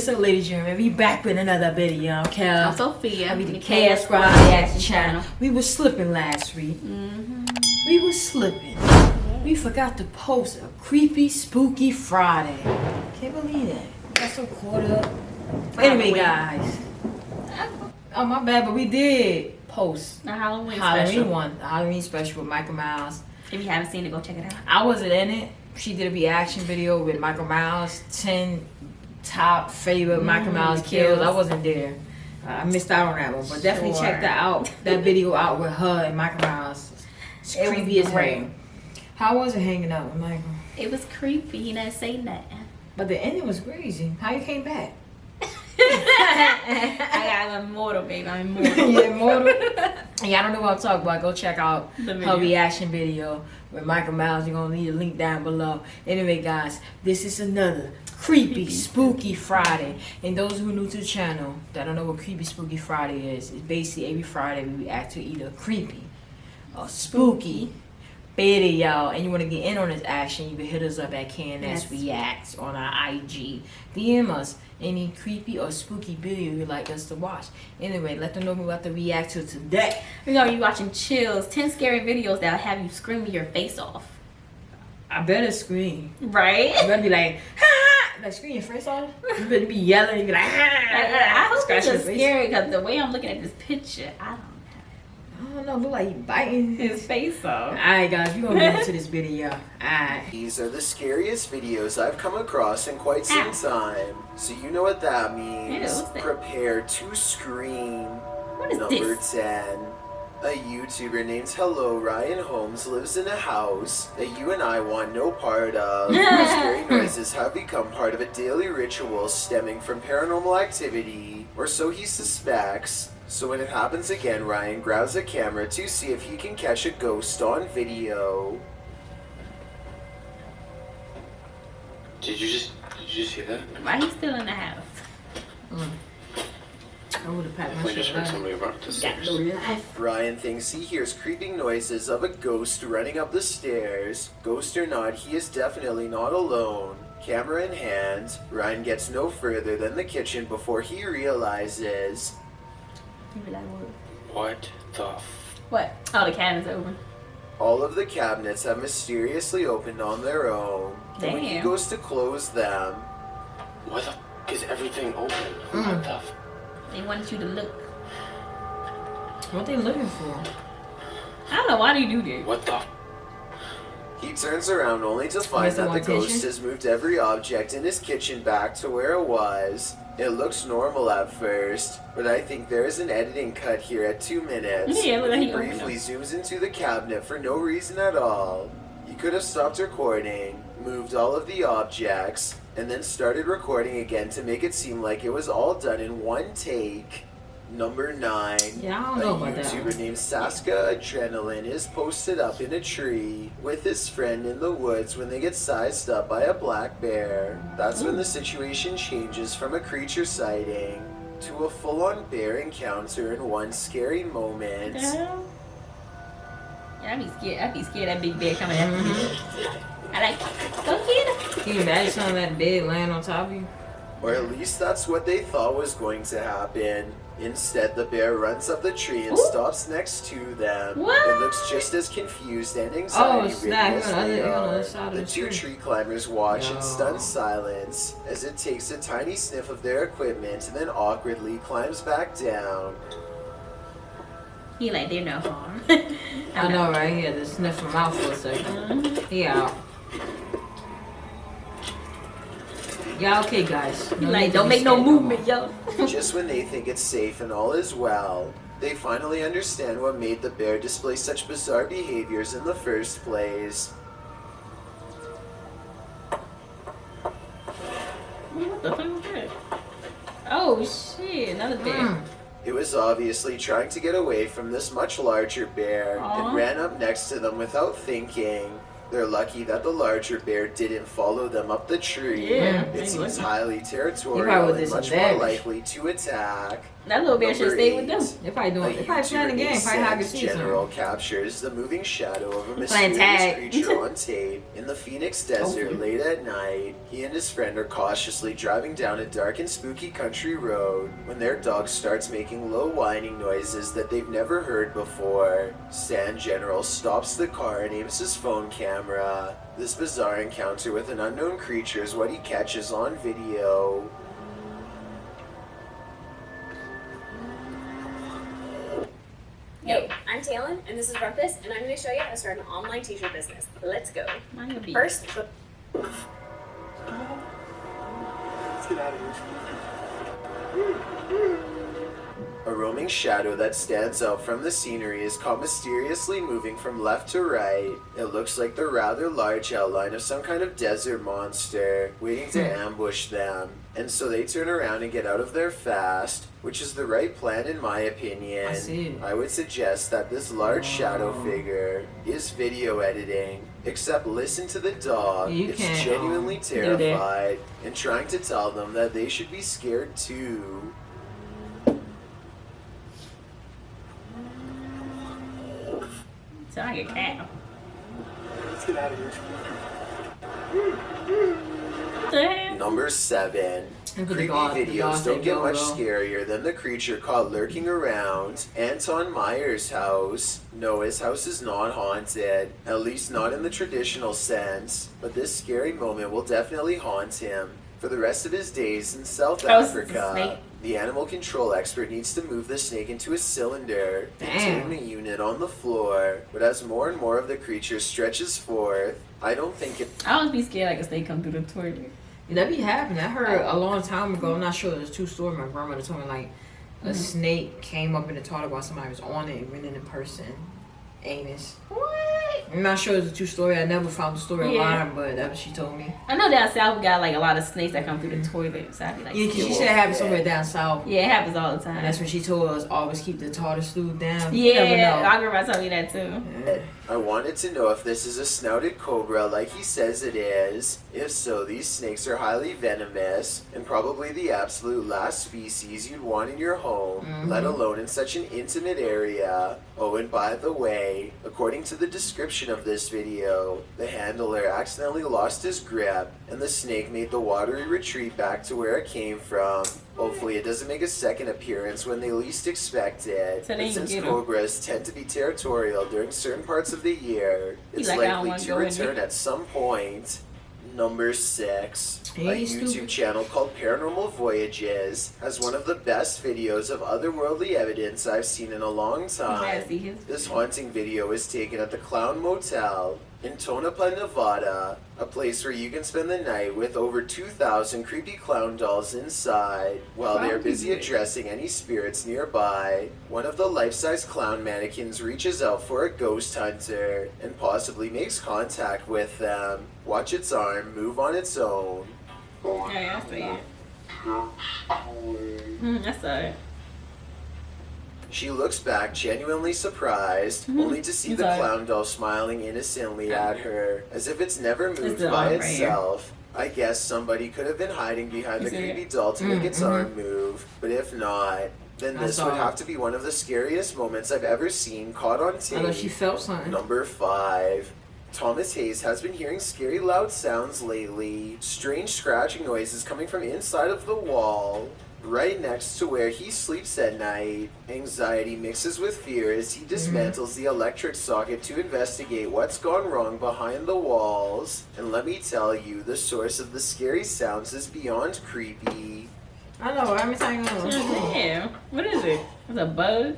What's up, ladies and gentlemen? We back with another video. I'm Kellz. I'm Sophia. We the Kellz Journey channel. We was slipping last week. We was slipping. We forgot to post a creepy, spooky Friday. Can't believe that. We got so caught up. Anyway, guys. Oh, my bad, but we did post The Halloween Halloween special. one. The Halloween special with Michael Myers. If you haven't seen it, go check it out. I wasn't in it. She did a reaction video with Michael Myers, 10 top favorite Michael Myers kills. I wasn't there. I missed out on that one, but definitely check that video out with her and Michael Myers. It's creepy as hell. How was it hanging out with Michael? It was creepy. He didn't say nothing. But the ending was crazy. How you came back? I'm immortal, baby. I'm immortal. You immortal? Yeah, I don't know what I'm talking about. Go check out The her video. reaction video with Michael Myers. You're gonna need a link down below. Anyway, guys, this is another creepy, spooky Friday. And those who are new to the channel that don't know what creepy, spooky Friday is, it's basically every Friday we react to either creepy or spooky video. And you want to get in on this action, you can hit us up at KNS Reacts on our IG. DM us any creepy or spooky video you'd like us to watch. Anyway, let them know what to react to today. We're going to be watching Chills, 10 scary videos that'll have you screaming your face off. I better scream. Right? I better be like, ha! Like, scream your face off. You better be yelling. You be like, I hope scratch it's your just face. scary because the way I'm looking at this picture, I don't know, look like you biting his face off. Alright, guys, we're gonna get into this video. Alright. These are the scariest videos I've come across in quite some time. So you know what that means. Ew, Prepare to scream. What is Number this? 10. A YouTuber named Hello Ryan Holmes lives in a house that you and I want no part of. Scary noises have become part of a daily ritual stemming from paranormal activity, or so he suspects. So when it happens again, Ryan grabs a camera to see if he can catch a ghost on video. Did you just hear that? Why he's still in the house? I would have packed my I just shit heard up. somebody run up the Got stairs. no life. Ryan thinks he hears creeping noises of a ghost running up the stairs. Ghost or not, he is definitely not alone. Camera in hand, Ryan gets no further than the kitchen before he realizes. You be like, What the what? Oh, the cabinet's open. All of the cabinets have mysteriously opened on their own. And when he Damn. goes to close them, Why the is everything open? What the They wanted you to look. What they looking for? I don't know. Why do you do that? What the he turns around only to find Where's the that the one ghost kitchen? has moved every object in his kitchen back to where it was. It looks normal at first, but I think there is an editing cut here at 2 minutes. Yeah, look when how he he opened briefly zooms into the cabinet for no reason at all. He could have stopped recording, moved all of the objects, and then started recording again to make it seem like it was all done in one take. Number 9. Yeah, I don't know about A that YouTuber one. named Saska Adrenaline is posted up in a tree with his friend in the woods when they get sized up by a black bear. That's when the situation changes from a creature sighting to a full-on bear encounter in one scary moment. The hell? Yeah, I'd be scared. I'd be scared that big bear coming after me. I like, go get him. Can you imagine something that big laying on top of you? Or at least that's what they thought was going to happen. Instead, the bear runs up the tree and stops next to them. What? It looks just as confused and anxiety-ridden snap. as You're on they the other are. side of The the two tree. tree climbers watch in No. stunned silence as it takes a tiny sniff of their equipment and then awkwardly climbs back down. He like, they're no harm. I know, right? He had to sniff him out for a second. He out. Yeah, okay, guys. He like, don't make no movement, yo. Just when they think it's safe and all is well, they finally understand what made the bear display such bizarre behaviors in the first place. What the fuck was that? Oh shit, another bear. It was obviously trying to get away from this much larger bear Aw. and ran up next to them without thinking. They're lucky that the larger bear didn't follow them up the tree. Yeah, It seems lucky. highly He territorial probably and did some much more damage. likely to attack. That little bear should Number stay with them. 8. They're probably A doing. They're probably playing the YouTuber game. named Probably hide the Sans season. General captures the moving shadow of a Playing mysterious tag. creature on tape in the Phoenix desert Oh. late at night. He and his friend are cautiously driving down a dark and spooky country road when their dog starts making low whining noises that they've never heard before. Sans General stops the car and aims his phone camera. This bizarre encounter with an unknown creature is what he catches on video. Hey, I'm Talon, and this is Rumpus, and I'm going to show you how to start an online t-shirt business. Let's go. Mind your beat. First, Let's get out of here. A roaming shadow that stands out from the scenery is caught mysteriously moving from left to right. It looks like the rather large outline of some kind of desert monster waiting to ambush them. And so they turn around and get out of there fast, which is the right plan in my opinion. I see. I would suggest that this large shadow figure is video editing. Except listen to the dog. You It's can't, genuinely do that. terrified and trying to tell them that they should be scared too. Sound like a cat. Let's get out of here. What the hell? Number 7. Look at the Creepy dog- the videos dog don't say get go, much go. scarier than the creature caught lurking around Anton Meyer's house. No, his house is not haunted, at least not in the traditional sense, but this scary moment will definitely haunt him for the rest of his days in South House is a Africa. snake. The animal control expert needs to move the snake into a cylinder, Damn. containment unit on the floor, but as more and more of the creature stretches forth, I don't think it I always be scared like a snake come through the toilet. Yeah, that be happening. I heard a long time ago. I'm not sure. It's a true story. My grandmother told me like a snake came up in the toilet while somebody was on it and went in the person anus. What? I'm not sure it's a true story. I never found the story Yeah. online, but that's what she told me. I know down south we got like a lot of snakes that come through the toilet. So I be like, Yeah, 'cause she scared. said it happened somewhere down south. Yeah, it happens all the time. And that's when she told us always keep the tartar stew down. You never Yeah, know. I remember telling you that too. Yeah. I wanted to know if this is a snouted cobra like he says it is. If so, these snakes are highly venomous and probably the absolute last species you'd want in your home, let alone in such an intimate area. Oh, and by the way, according to the description of this video, the handler accidentally lost his grip and the snake made the watery retreat back to where it came from. Hopefully it doesn't make a second appearance when they least expect it. So they But can since get 'em. cobras tend to be territorial during certain parts of the year, He it's like, I don't likely wanna to go in return there. at some point. Number 6. A Hey, YouTube stupid. channel called Paranormal Voyages has one of the best videos of otherworldly evidence I've seen in a long I time. see his. This haunting video is taken at the Clown Motel in Tonopah, Nevada, a place where you can spend the night with over 2,000 creepy clown dolls inside. While they're busy addressing any spirits nearby, one of the life-size clown mannequins reaches out for a ghost hunter and possibly makes contact with them. Watch its arm move on its own. Yeah, I see it. I saw it. She looks back genuinely surprised, only to see the Sorry. clown doll smiling innocently at her, as if it's never moved the by arm right here. itself. I guess somebody could have been hiding behind You the see it? creepy doll to make its arm move, but if not, then I this saw would it. have to be one of the scariest moments I've ever seen caught on I tape. know she felt something. Number 5. Thomas Hayes has been hearing scary loud sounds lately. Strange scratching noises coming from inside of the wall, right next to where he sleeps at night. Anxiety mixes with fear as he dismantles the electric socket to investigate what's gone wrong behind the walls. And let me tell you, the source of the scary sounds is beyond creepy. I know. Every time you know. Yeah. What is it? It's a bug?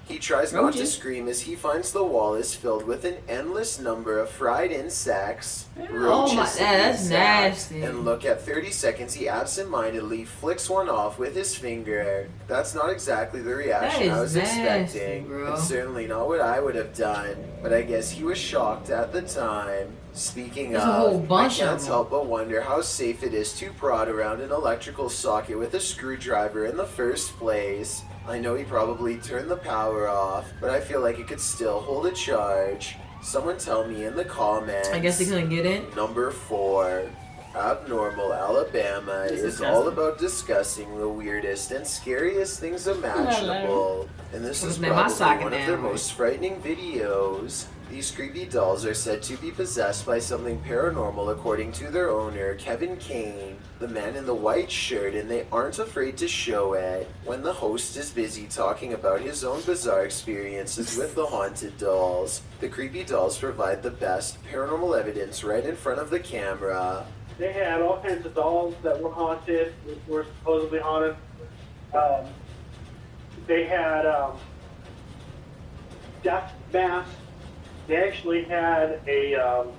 He tries not to Roaches? scream as he finds the wall is filled with an endless number of fried insects. Oh my, roaches, that's insects, nasty. And look, at 30 seconds, he absentmindedly flicks one off with his finger. That's not exactly the reaction That I is was expecting. nasty, bro. And certainly not what I would have done. But I guess he was shocked at the time. Speaking There's a whole of, I bunch of can't them. help but wonder how safe it is to prod around an electrical socket with a screwdriver in the first place. I know he probably turned the power off, but I feel like it could still hold a charge. Someone tell me in the comments. I guess they couldn't get in. Number 4. Abnormal Alabama is all about discussing the weirdest and scariest things imaginable. And this is probably one of their most frightening videos. These creepy dolls are said to be possessed by something paranormal according to their owner, Kevin Kane, the man in the white shirt, and they aren't afraid to show it when the host is busy talking about his own bizarre experiences with the haunted dolls. The creepy dolls provide the best paranormal evidence right in front of the camera. They had all kinds of dolls that were haunted, were supposedly haunted. They had death masks. They actually had the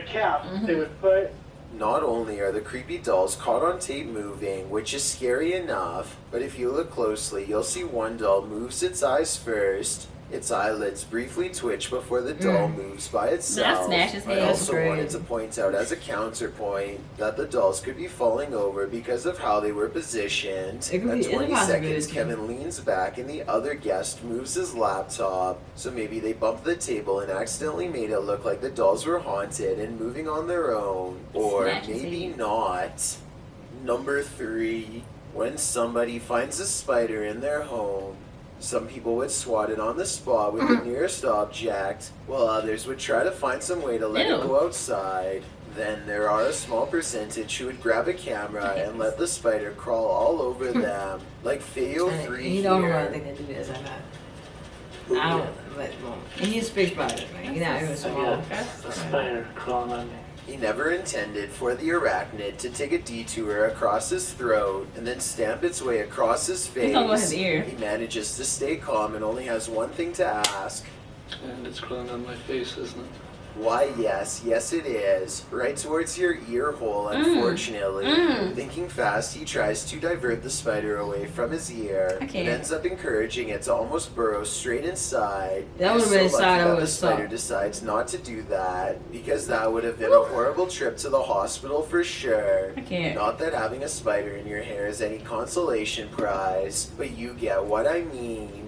cap they would put. Not only are the creepy dolls caught on tape moving, which is scary enough, but if you look closely, you'll see one doll moves its eyes first. Its eyelids briefly twitch before the doll moves by itself. I also wanted to point out as a counterpoint that the dolls could be falling over because of how they were positioned. At 20 seconds, Kevin leans back and the other guest moves his laptop. So maybe they bumped the table and accidentally made it look like the dolls were haunted and moving on their own. Or maybe not. Number 3. When somebody finds a spider in their home, some people would swat it on the spot with the nearest object, while others would try to find some way to let it go outside. Then there are a small percentage who would grab a camera and let the spider crawl all over them, like Fayo3 You don't know they can do this, I'm not. I don't, but, and he's big spider, man. You're not even small. A spider crawling on me. He never intended for the arachnid to take a detour across his throat and then stamp its way across his face. He manages to stay calm and only has one thing to ask. And it's crawling on my face, isn't it? Why, yes it is. Right towards your ear hole, unfortunately. Thinking fast, he tries to divert the spider away from his ear. It ends up encouraging it to almost burrow straight inside. That would have been inside of the spider decides not to do that, because that would have been a horrible trip to the hospital for sure. Not that having a spider in your hair is any consolation prize, but you get what I mean.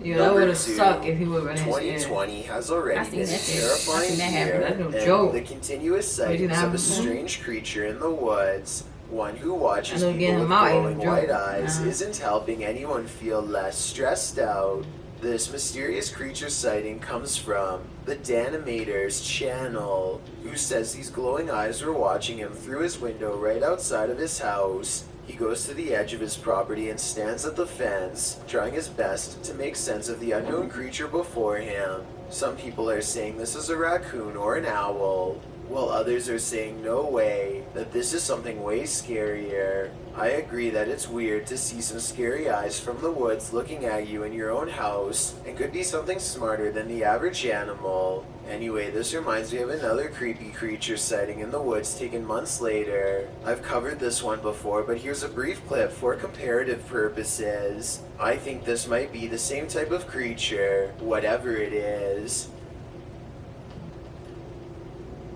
Yeah, that would have sucked if he would have been 2020 has already been a terrifying year, and the continuous sightings of a strange creature in the woods, one who watches people with glowing white eyes, isn't helping anyone feel less stressed out. This mysterious creature sighting comes from the Danimator's channel, who says these glowing eyes were watching him through his window right outside of his house. He goes to the edge of his property and stands at the fence, trying his best to make sense of the unknown creature before him. Some people are saying this is a raccoon or an owl, while others are saying no way, that this is something way scarier. I agree that it's weird to see some scary eyes from the woods looking at you in your own house, and could be something smarter than the average animal. Anyway, this reminds me of another creepy creature sighting in the woods taken months later. I've covered this one before, but here's a brief clip for comparative purposes. I think this might be the same type of creature, whatever it is.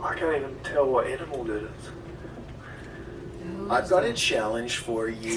I can't even tell what animal it is. I've got a challenge for you.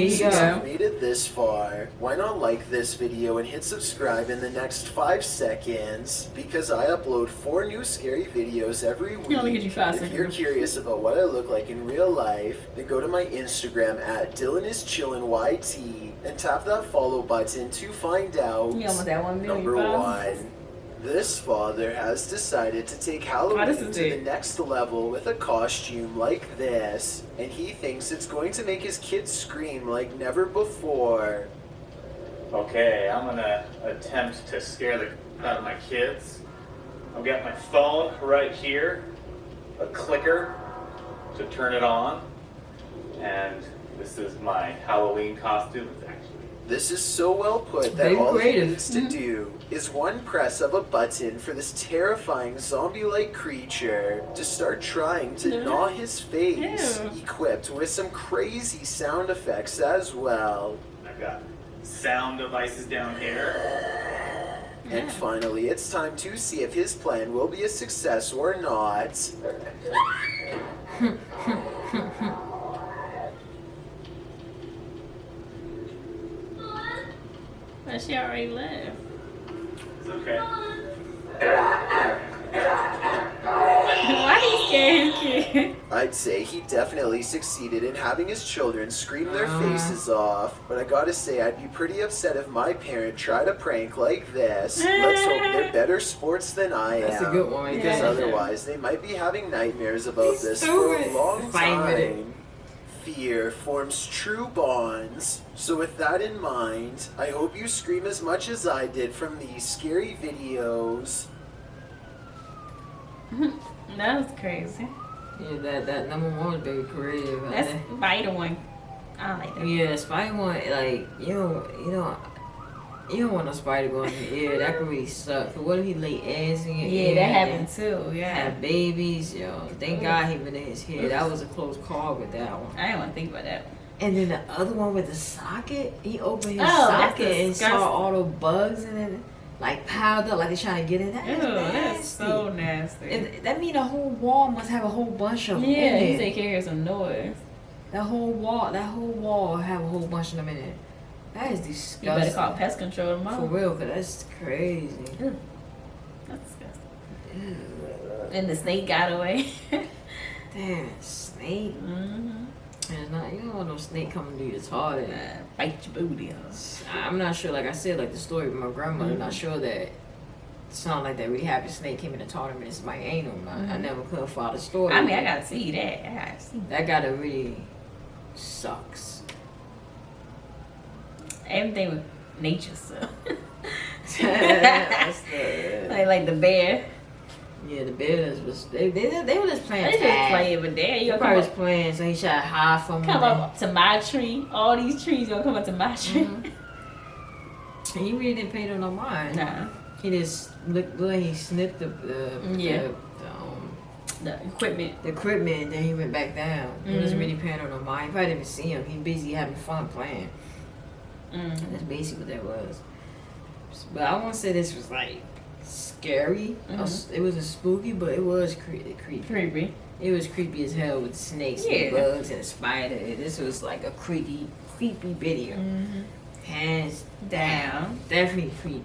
Since you've made it this far, why not like this video and hit subscribe in the next 5 seconds? Because I upload 4 new scary videos every week. If you're curious about what I look like in real life, then go to my Instagram at DylanIsChillinYT and tap that follow button to find out. Number 1. This father has decided to take Halloween to the next level with a costume like this, and he thinks it's going to make his kids scream like never before. Okay, I'm gonna attempt to scare the crap out of my kids. I've got my phone right here, a clicker to turn it on, and this is my Halloween costume. This is so well put that all he needs to do is one press of a button for this terrifying zombie-like creature to start trying to gnaw his face, equipped with some crazy sound effects as well. I've got sound devices down here. And finally, it's time to see if his plan will be a success or not. But she already left. It's okay. Why he scared his kid? I'd say he definitely succeeded in having his children scream their faces off, but I gotta say I'd be pretty upset if my parent tried a prank like this. Let's hope they're better sports than I am. That's a good one right Because there. otherwise they might be having nightmares about this for a long Fight with it. time. Fear forms true bonds. So with that in mind, I hope you scream as much as I did from these scary videos. That was crazy. Yeah, that number one was very creative. That's Spider one. I don't like that. Yeah, spider one, like you don't want no spider going in your ear. That could really suck. But what if he lay eggs in your ear? Yeah, that and happened too. Yeah. Have babies, yo. Thank God he been in his head. That was a close call with that one. I didn't want to think about that. And then the other one with the socket, he opened his Oh, that's socket and disgusting. saw all the bugs in it, like piled up, like they trying to get in. That is Ew, nasty. that's so nasty. That mean the whole wall must have a whole bunch of them Yeah, in he it. said can hear some noise. That whole wall have a whole bunch of them in it. That is disgusting. You better call pest control For tomorrow. real, cause that's crazy. That's disgusting. And the snake got away. Damn, snake. Mm-hmm. And it's not, you don't want no snake coming to your toilet. Bite your booty off. I'm not sure, like I said, like the story with my grandmother, I'm not sure that it sounded like that really happy snake came in and taught him it's my anal. I never could follow the story. I mean, I gotta see that. I gotta see that. That gotta really sucks. Everything with nature, so. That's the, like the bear. yeah, the bears was they were just playing They just tag. playing, but there He you probably was come playing, so he tried to hide from him. up to my tree. All these trees gonna come up to my tree. And he really didn't pay no mind. Nah, He just looked good. He snipped Yeah. the equipment. the equipment, and then he went back down. He wasn't really paying no mind. He probably didn't even see him. He busy having fun playing. That's basically what that was. But I won't say this was like scary. It wasn't spooky, but it was creepy. Creepy. It was creepy as hell with snakes Yeah. and bugs and a spider. This was like a creepy video. Hands down. Definitely creepy.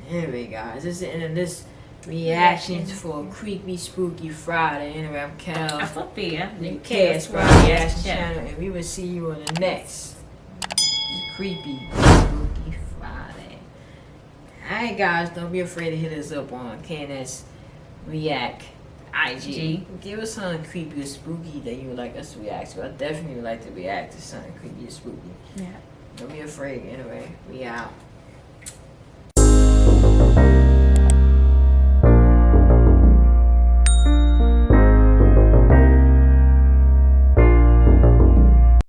Anyway, guys, this is the end of this reactions for Creepy Spooky Friday. Anyway, I'm I'm Kellz. Sophia. The Kellz Kellz Journey Reaction channel. Channel, and we will see you on the next Creepy Spooky Friday. Alright, guys, don't be afraid to hit us up on KNS React IG. Give us something creepy or spooky that you would like us to react to. I definitely would like to react to something creepy or spooky. Yeah. Don't be afraid. Anyway, we out.